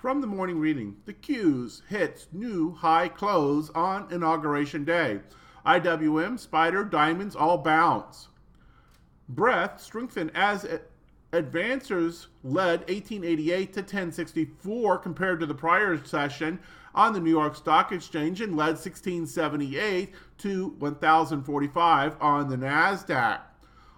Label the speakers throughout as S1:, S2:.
S1: From the morning reading, the Qs hits new high close on Inauguration Day. IWM, Spider, Diamonds all bounce. Breadth strengthened as advancers led 1888 to 1064 compared to the prior session on the New York Stock Exchange and led 1678 to 1045 on the Nasdaq.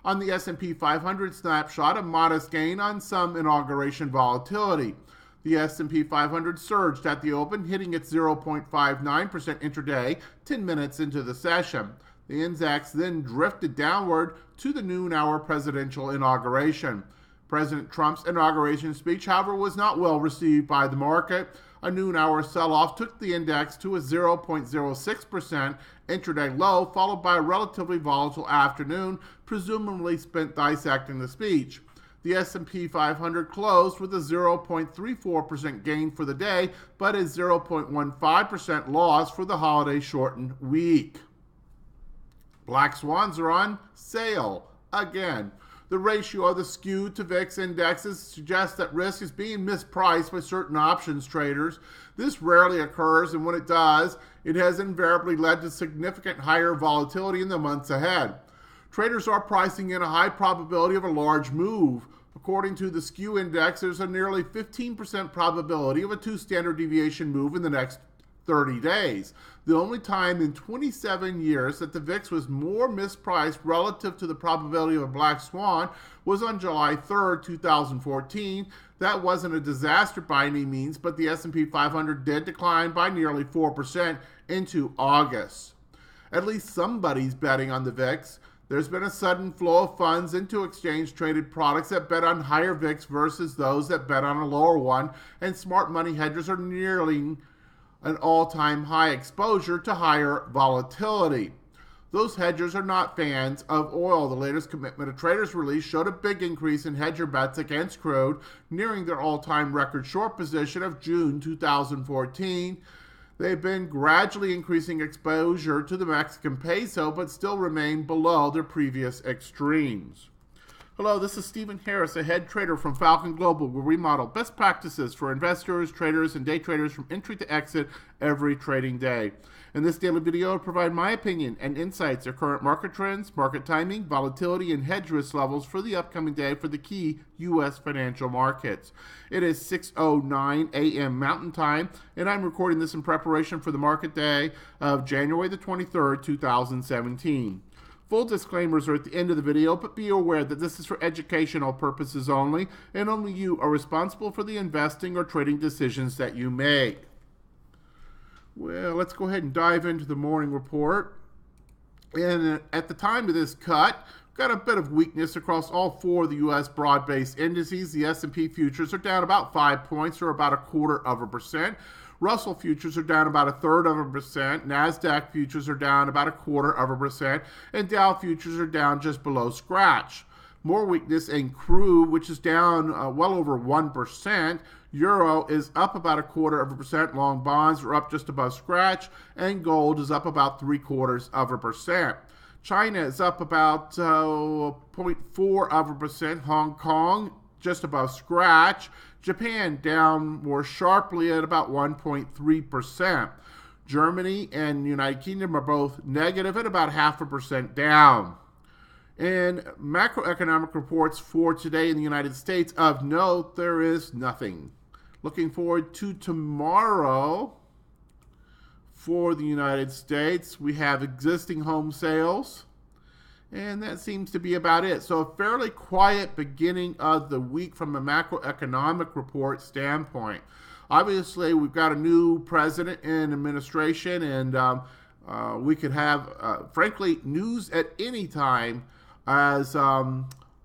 S1: On the S&P 500 snapshot, a modest gain on some inauguration volatility. The S&P 500 surged at the open, hitting its 0.59% intraday 10 minutes into the session. The index then drifted downward to the noon-hour presidential inauguration. President Trump's inauguration speech, however, was not well received by the market. A noon-hour sell-off took the index to a 0.06% intraday low, followed by a relatively volatile afternoon, presumably spent dissecting the speech. The S&P 500 closed with a 0.34% gain for the day, but a 0.15% loss for the holiday-shortened week. Black swans are on sale again. The ratio of the skew to VIX indexes suggests that risk is being mispriced by certain options traders. This rarely occurs, and when it does, it has invariably led to significant higher volatility in the months ahead. Traders are pricing in a high probability of a large move. According to the skew index, there's a nearly 15% probability of a 2 standard deviation move in the next 30 days. The only time in 27 years that the VIX was more mispriced relative to the probability of a black swan was on July 3rd, 2014. That wasn't a disaster by any means, but the S&P 500 did decline by nearly 4% into August. At least somebody's betting on the VIX. There's been a sudden flow of funds into exchange-traded products that bet on higher VIX versus those that bet on a lower one, and smart money hedgers are nearly an all-time high exposure to higher volatility. Those hedgers are not fans of oil. The latest Commitment of Traders release showed a big increase in hedger bets against crude, nearing their all-time record short position of June 2014. They've been gradually increasing exposure to the Mexican peso, but still remain below their previous extremes. Hello, this is Stephen Harris, a head trader from Falcon Global, where we model best practices for investors, traders, and day traders from entry to exit every trading day. In this daily video, I provide my opinion and insights of current market trends, market timing, volatility, and hedge risk levels for the upcoming day for the key U.S. financial markets. It is 6:09 a.m. Mountain Time, and I'm recording this in preparation for the market day of January the 23rd, 2017. Full disclaimers are at the end of the video, but be aware that this is for educational purposes only, and only you are responsible for the investing or trading decisions that you make. Well, let's go ahead and dive into the morning report. And at the time of this cut, we've got a bit of weakness across all four of the U.S. broad-based indices. The S&P futures are down about 5 points, or about 0.25%. Russell futures are down about 0.33%. NASDAQ futures are down about 0.25%. And Dow futures are down just below scratch. More weakness in crude, which is down well over 1%. Euro is up about 0.25%. Long bonds are up just above scratch. And gold is up about 0.75%. China is up about 0.4%. Hong Kong just above scratch. Japan down more sharply at about 1.3%. Germany and United Kingdom are both negative at about 0.5% down. And macroeconomic reports for today in the United States, of note, there is nothing. Looking forward to tomorrow for the United States. We have existing home sales, and that seems to be about it. So a fairly quiet beginning of the week from a macroeconomic report standpoint. Obviously, we've got a new president and administration, and we could have, frankly, news at any time as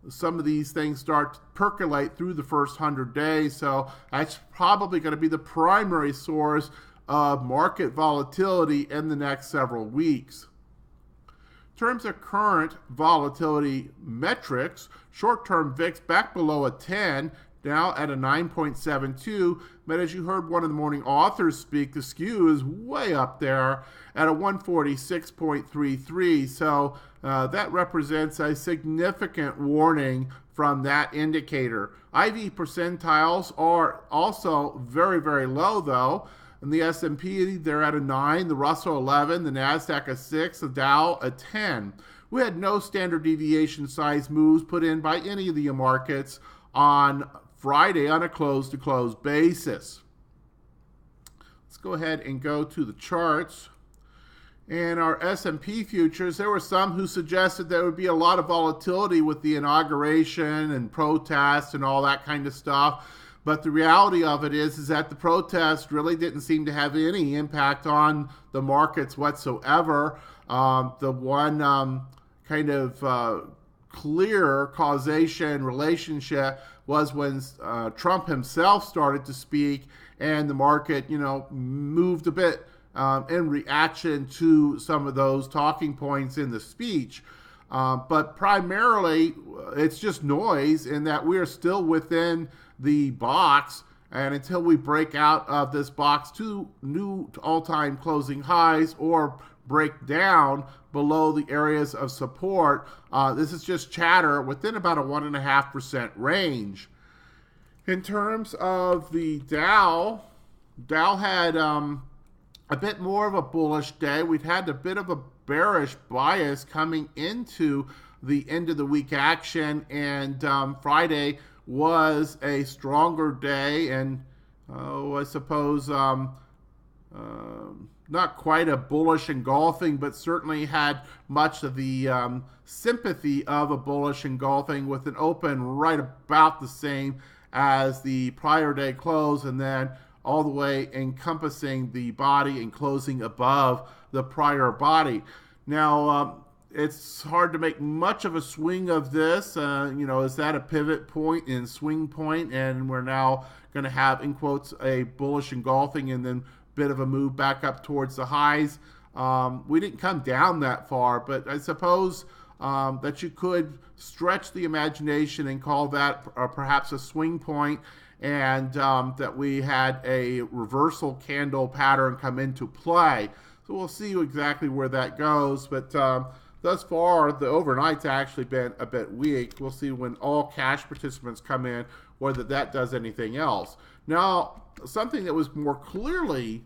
S1: some of these things start to percolate through the first 100 days. So that's probably going to be the primary source of market volatility in the next several weeks. In terms of current volatility metrics, short-term VIX back below a 10, now at a 9.72. But as you heard one of the morning authors speak, the skew is way up there at a 146.33. So that represents a significant warning from that indicator. IV percentiles are also very, very low, though. In the S&P, they're at a 9, the Russell 11, the NASDAQ a 6, the Dow a 10. We had no standard deviation size moves put in by any of the markets on Friday on a close-to-close basis. Let's go ahead and go to the charts. And our S&P futures, there were some who suggested there would be a lot of volatility with the inauguration and protests and all that kind of stuff. But the reality of it is that the protest really didn't seem to have any impact on the markets whatsoever. The one kind of clear causation relationship was when Trump himself started to speak, and the market, moved a bit in reaction to some of those talking points in the speech. But primarily, it's just noise in that we are still within the box, and until we break out of this box to new all-time closing highs or break down below the areas of support, this is just chatter within about a 1.5% range. In terms of the Dow had a bit more of a bullish day. We'd had a bit of a bearish bias coming into the end of the week action, and Friday was a stronger day, and I suppose not quite a bullish engulfing, but certainly had much of the sympathy of a bullish engulfing, with an open right about the same as the prior day close, and then all the way encompassing the body and closing above the prior body. Now, it's hard to make much of a swing of this. Is that a pivot point and swing point? And we're now going to have, in quotes, a bullish engulfing and then a bit of a move back up towards the highs. We didn't come down that far, but I suppose that you could stretch the imagination and call that perhaps a swing point, and that we had a reversal candle pattern come into play. So we'll see exactly where that goes, but thus far, the overnight's actually been a bit weak. We'll see when all cash participants come in whether that does anything else. Now, something that was more clearly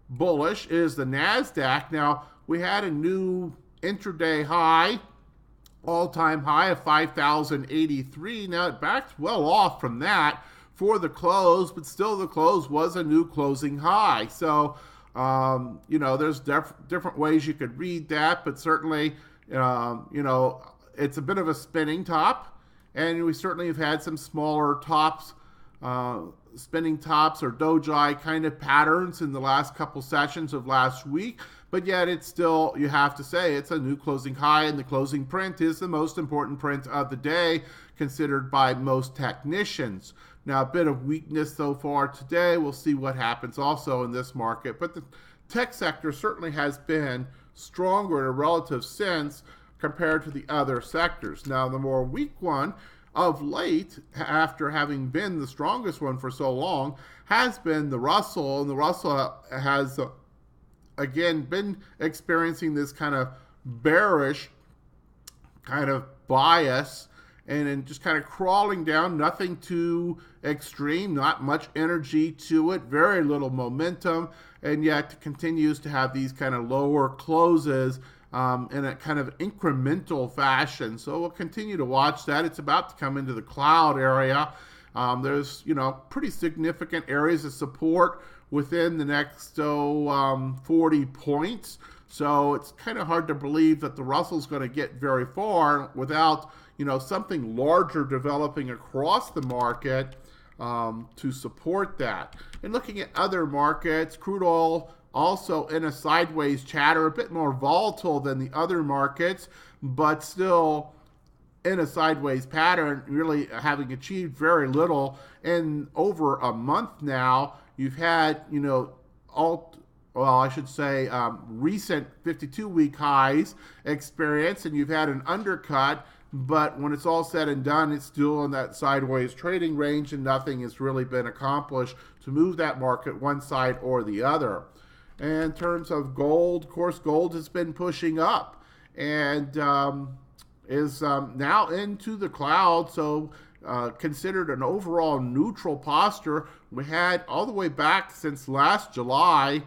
S1: bullish is the NASDAQ. Now, we had a new intraday high, all-time high of 5,083. Now, it backed well off from that for the close, but still the close was a new closing high. So, there's different ways you could read that, but certainly, it's a bit of a spinning top, and we certainly have had some smaller tops, spinning tops or doji kind of patterns in the last couple sessions of last week, but yet it's still, you have to say, it's a new closing high, and the closing print is the most important print of the day, considered by most technicians. Now, a bit of weakness so far today. We'll see what happens also in this market. But the tech sector certainly has been stronger in a relative sense compared to the other sectors. Now, the more weak one of late, after having been the strongest one for so long, has been the Russell. And the Russell has, again, been experiencing this kind of bearish kind of bias, and then just kind of crawling down, nothing too extreme, not much energy to it, very little momentum, and yet continues to have these kind of lower closes in a kind of incremental fashion. So we'll continue to watch that. It's about to come into the cloud area. There's, pretty significant areas of support within the next 40 points. So it's kind of hard to believe that the Russell's going to get very far without something larger developing across the market to support that. And looking at other markets, crude oil also in a sideways chatter, a bit more volatile than the other markets, but still in a sideways pattern, really having achieved very little in over a month now. You've had, recent 52-week highs experience, and you've had an undercut but when it's all said and done, it's still in that sideways trading range, and nothing has really been accomplished to move that market one side or the other. And in terms of gold, of course, gold has been pushing up and is now into the clouds, so considered an overall neutral posture. We had all the way back since last July,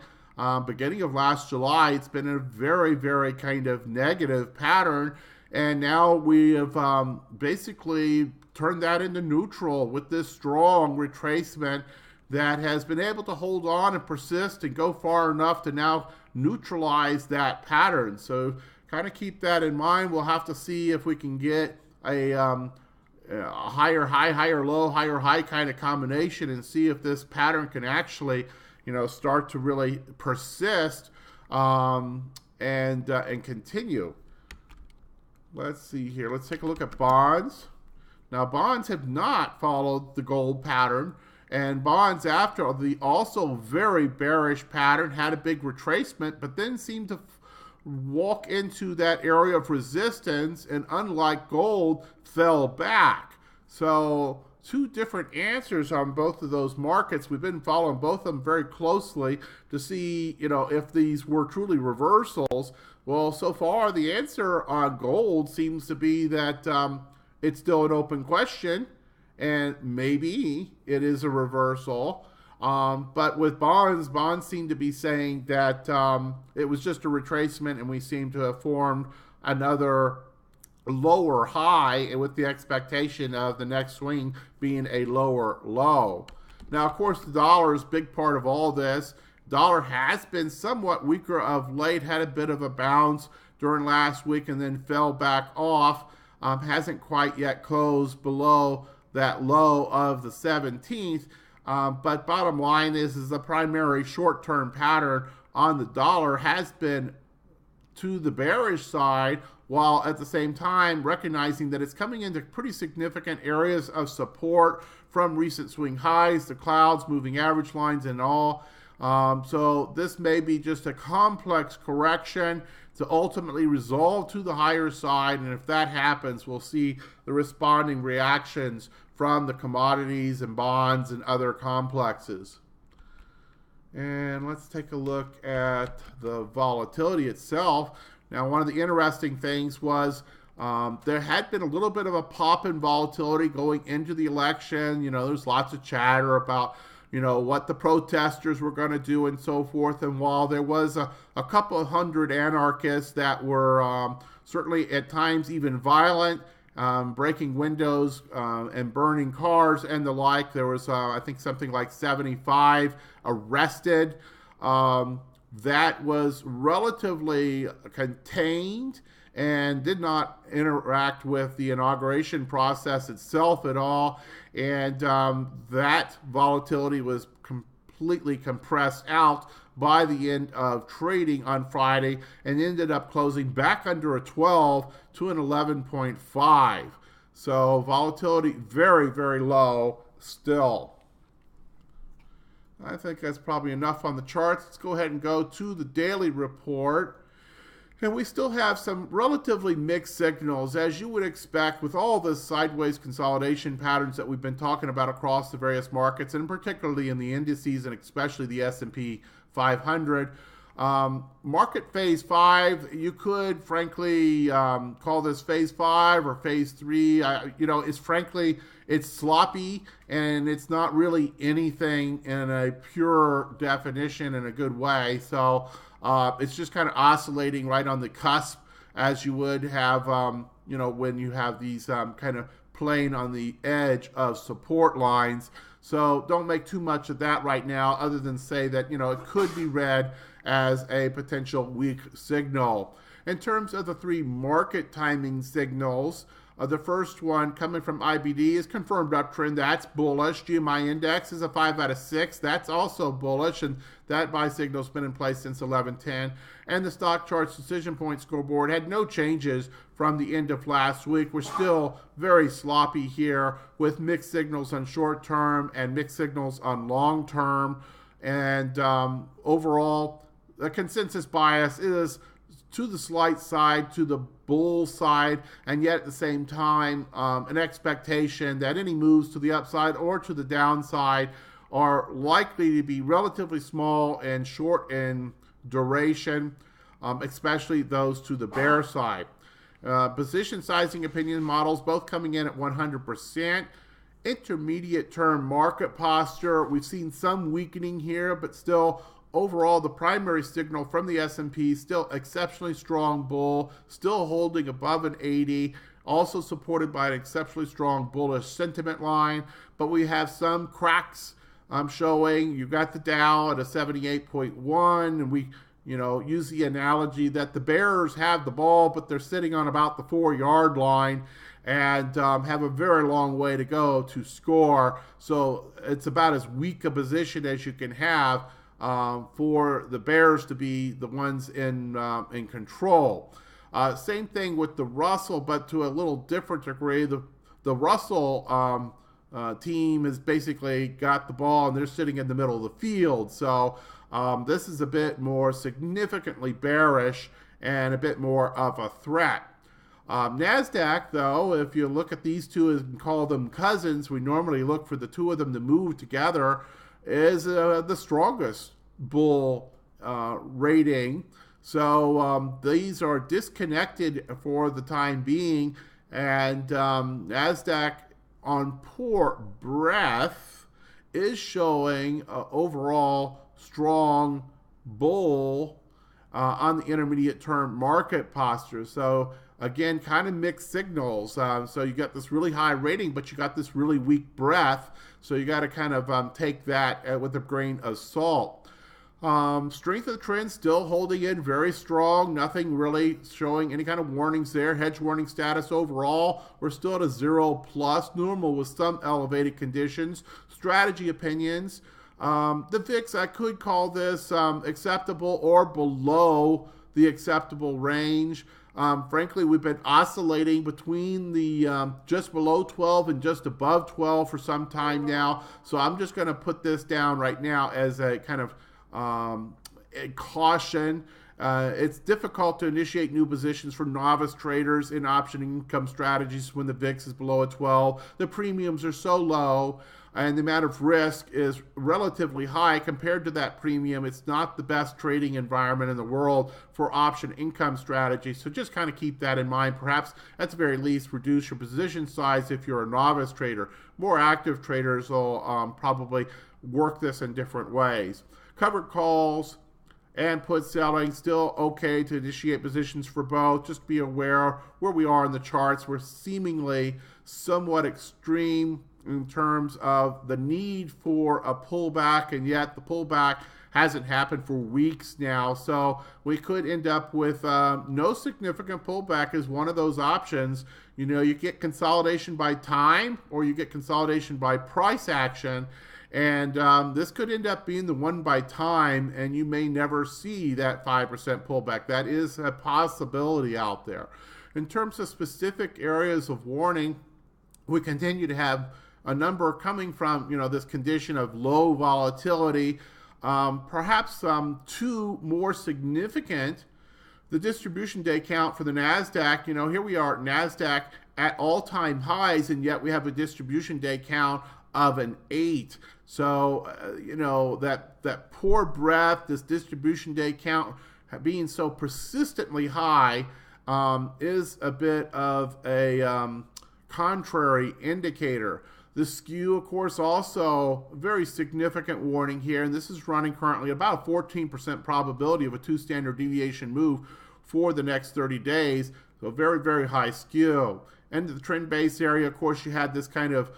S1: beginning of last July, it's been a very, very kind of negative pattern. And now we have basically turned that into neutral with this strong retracement that has been able to hold on and persist and go far enough to now neutralize that pattern. So kind of keep that in mind. We'll have to see if we can get a higher high, higher low, higher high kind of combination and see if this pattern can actually, start to really persist and continue. Let's see here. Let's take a look at bonds. Now, bonds have not followed the gold pattern, and bonds, after the also very bearish pattern, had a big retracement, but then seemed to walk into that area of resistance, and unlike gold, fell back. So two different answers on both of those markets. We've been following both of them very closely to see, if these were truly reversals. Well, so far the answer on gold seems to be that it's still an open question, and maybe it is a reversal. But with bonds seem to be saying that it was just a retracement, and we seem to have formed another lower high, with the expectation of the next swing being a lower low. Now, of course, the dollar is a big part of all this. Dollar has been somewhat weaker of late, had a bit of a bounce during last week and then fell back off. Hasn't quite yet closed below that low of the 17th. But bottom line is the primary short-term pattern on the dollar has been to the bearish side, while at the same time recognizing that it's coming into pretty significant areas of support from recent swing highs, the clouds, moving average lines, and all. So this may be just a complex correction to ultimately resolve to the higher side, and if that happens, we'll see the responding reactions from the commodities and bonds and other complexes. And let's take a look at the volatility itself. Now, one of the interesting things was there had been a little bit of a pop in volatility going into the election. There's lots of chatter about what the protesters were going to do and so forth. And while there was a couple of hundred anarchists that were certainly at times even violent, breaking windows and burning cars and the like, there was, I think, something like 75 arrested. That was relatively contained and did not interact with the inauguration process itself at all. And that volatility was completely compressed out by the end of trading on Friday and ended up closing back under a 12 to an 11.5. So volatility very, very low still. I think that's probably enough on the charts. Let's go ahead and go to the daily report. And we still have some relatively mixed signals, as you would expect with all the sideways consolidation patterns that we've been talking about across the various markets, and particularly in the indices and especially the S&P 500. Market phase 5, you could frankly call this phase 5 or phase 3. It's sloppy, and it's not really anything in a pure definition in a good way. So it's just kind of oscillating right on the cusp, as you would have, when you have these kind of playing on the edge of support lines. So don't make too much of that right now, other than say that, it could be read as a potential weak signal. In terms of the three market timing signals, the first one coming from IBD is confirmed uptrend. That's bullish. GMI index is a 5 out of 6. That's also bullish, and that buy signal's been in place since 11:10. And the stock charts decision point scoreboard had no changes from the end of last week. We're still very sloppy here with mixed signals on short term and mixed signals on long term. And overall, the consensus bias is to the slight side, to the bull side, and yet at the same time, an expectation that any moves to the upside or to the downside are likely to be relatively small and short in duration, especially those to the bear side. Position sizing opinion models both coming in at 100%. Intermediate term market posture, we've seen some weakening here, but still overall the primary signal from the S&P still exceptionally strong bull, still holding above an 80, also supported by an exceptionally strong bullish sentiment line. But we have some cracks showing. You've got the Dow at a 78.1, and we use the analogy that the Bears have the ball, but they're sitting on about the 4-yard line and have a very long way to go to score. So it's about as weak a position as you can have for the Bears to be the ones in control. Same thing with the Russell, but to a little different degree. The Russell team has basically got the ball, and they're sitting in the middle of the field. So this is a bit more significantly bearish and a bit more of a threat. NASDAQ, though, if you look at these two and call them cousins, we normally look for the two of them to move together, is the strongest bull rating. So these are disconnected for the time being, and NASDAQ on poor breath is showing overall strong bull on the intermediate term market posture. So again, kind of mixed signals. So you got this really high rating, but you got this really weak breath. So you got to kind of take that with a grain of salt. Strength of the trend still holding in very strong. Nothing really showing any kind of warnings there. Hedge warning status overall, we're still at a 0+. Normal with some elevated conditions. Strategy opinions. The VIX, I could call this acceptable or below the acceptable range. Frankly, we've been oscillating between the just below 12 and just above 12 for some time now. So I'm just going to put this down right now as a kind of a caution. It's difficult to initiate new positions for novice traders in option income strategies when the VIX is below a 12. The premiums are so low, and the amount of risk is relatively high compared to that premium. It's not the best trading environment in the world for option income strategies. So just kind of keep that in mind. Perhaps at the very least reduce your position size if you're a novice trader. More active traders will probably work this in different ways. Covered calls and put selling, still okay to initiate positions for both. Just be aware where we are in the charts. We're seemingly somewhat extreme in terms of the need for a pullback, and yet the pullback hasn't happened for weeks now. So we could end up with no significant pullback as one of those options. You get consolidation by time, or you get consolidation by price action. And this could end up being the one by time, and you may never see that 5% pullback. That is a possibility out there. In terms of specific areas of warning, we continue to have a number coming from this condition of low volatility. Perhaps two more significant. The distribution day count for the NASDAQ, here we are at NASDAQ at all-time highs, and yet we have a distribution day count of an 8. So, that poor breath, this distribution day count being so persistently high is a bit of a contrary indicator. The skew, of course, also a very significant warning here, and this is running currently about a 14% probability of a 2 standard deviation move for the next 30 days. So very, very high skew. End of the trend base area, of course, you had this kind of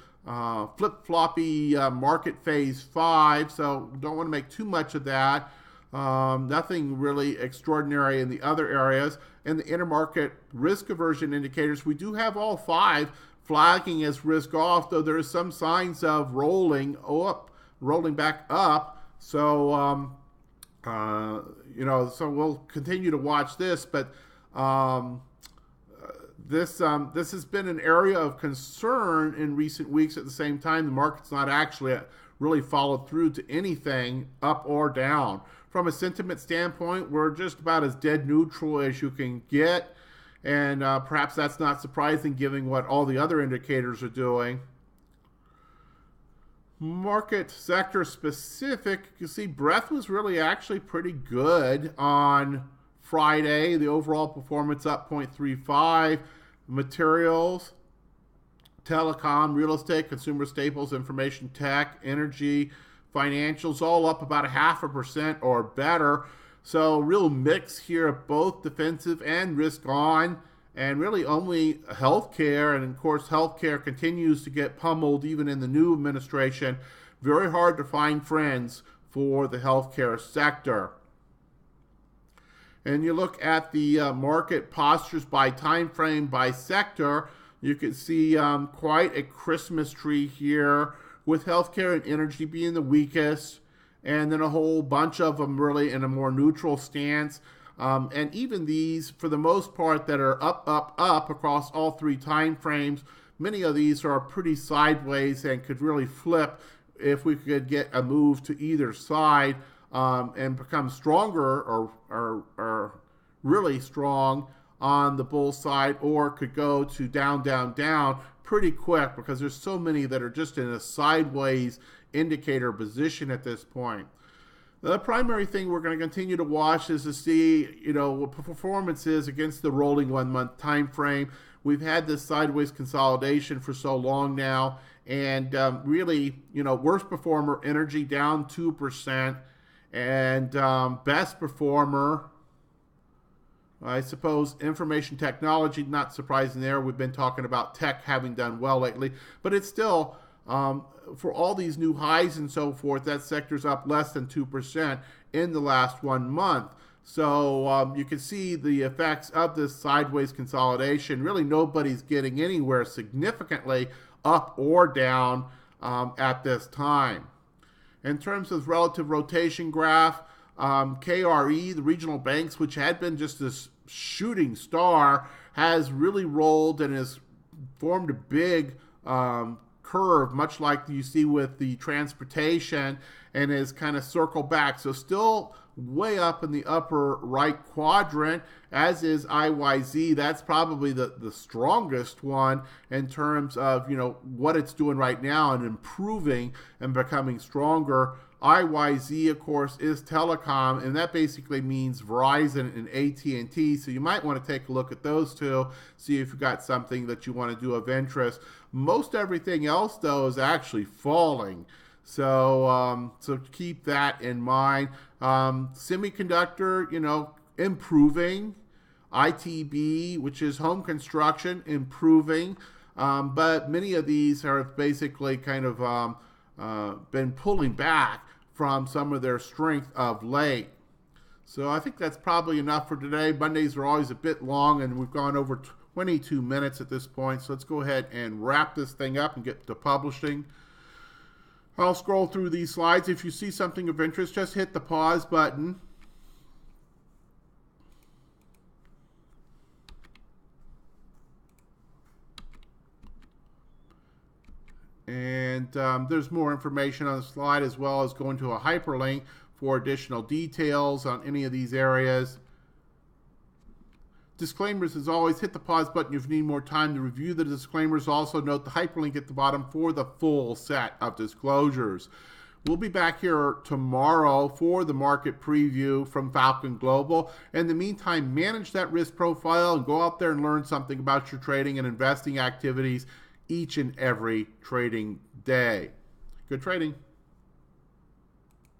S1: flip-floppy market phase 5, so don't want to make too much of that. Nothing really extraordinary in the other areas. And the intermarket risk aversion indicators, we do have all 5 flagging as risk off, though there is some signs of rolling back up. So, so we'll continue to watch this, but this has been an area of concern in recent weeks. At the same time, the market's not actually really followed through to anything up or down. From a sentiment standpoint, we're just about as dead neutral as you can get. And perhaps that's not surprising given what all the other indicators are doing. Market sector specific, you see breadth was really actually pretty good on Friday. The overall performance up 0.35. Materials, telecom, real estate, consumer staples, information tech, energy, financials, all up about 0.5% or better. So real mix here of both defensive and risk on, and really only healthcare. And of course, healthcare continues to get pummeled even in the new administration. Very hard to find friends for the healthcare sector. And you look at the market postures by time frame, by sector, you can see quite a Christmas tree here, with healthcare and energy being the weakest, and then a whole bunch of them really in a more neutral stance. And even these, for the most part, that are up across all three time frames, many of these are pretty sideways and could really flip if we could get a move to either side and become stronger or really strong on the bull side, or could go to down, down, down pretty quick, because there's so many that are just in a sideways indicator position at this point. The primary thing we're going to continue to watch is to see, what performance is against the rolling 1 month time frame. We've had this sideways consolidation for so long now, and really, worst performer energy down 2%, and best performer, I suppose, information technology, not surprising there. We've been talking about tech having done well lately, but it's still, for all these new highs and so forth, that sector's up less than 2% in the last 1 month. So you can see the effects of this sideways consolidation. Really nobody's getting anywhere significantly up or down at this time. In terms of relative rotation graph, KRE, the regional banks, which had been just this shooting star, has really rolled and has formed a big curve, much like you see with the transportation, and is kind of circled back. So still way up in the upper right quadrant, as is IYZ. That's probably the strongest one in terms of what it's doing right now and improving and becoming stronger. IYZ, of course, is telecom, and that basically means Verizon and AT&T. So you might want to take a look at those two, see if you've got something that you want to do of interest. Most everything else, though, is actually falling. So keep that in mind. Semiconductor, improving. ITB, which is home construction, improving. But many of these are basically kind of been pulling back from some of their strength of late. So I think that's probably enough for today. Mondays are always a bit long, and we've gone over 22 minutes at this point. So let's go ahead and wrap this thing up and get to publishing. I'll scroll through these slides. If you see something of interest, just hit the pause button. And there's more information on the slide, as well as going to a hyperlink for additional details on any of these areas. Disclaimers, as always, hit the pause button if you need more time to review the disclaimers. Also note the hyperlink at the bottom for the full set of disclosures. We'll be back here tomorrow for the market preview from Falcon Global. In the meantime, manage that risk profile and go out there and learn something about your trading and investing activities each and every trading day. Good trading.